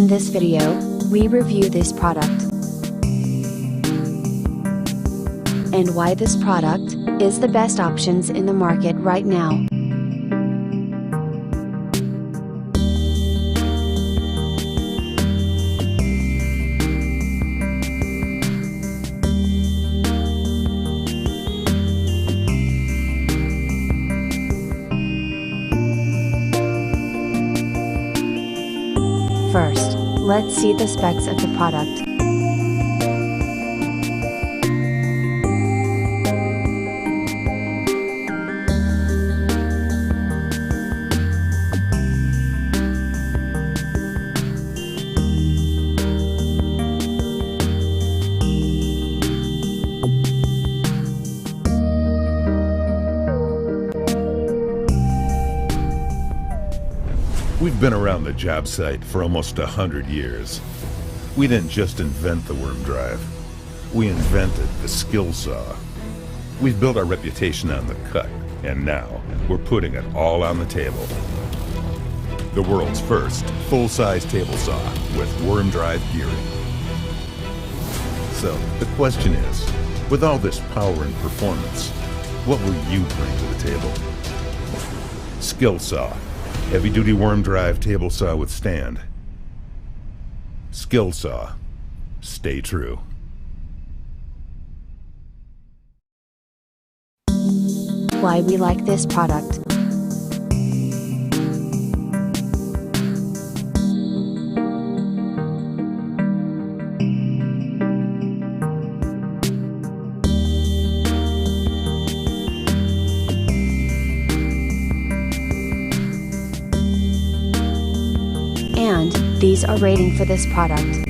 In this video, we review this product and why this product is the best options in the market right now. First, let's see the specs of the product. We've been around the job site for almost 100 years. We didn't just invent the worm drive. We invented the SKILSAW. We've built our reputation on the cut, and now we're putting it all on the table. The world's first full-size table saw with worm drive gearing. So the question is, with all this power and performance, what will you bring to the table? SKILSAW. Heavy-duty worm drive table saw with stand. SKILSAW. Stay true. Why we like this product. And these are rating for this product.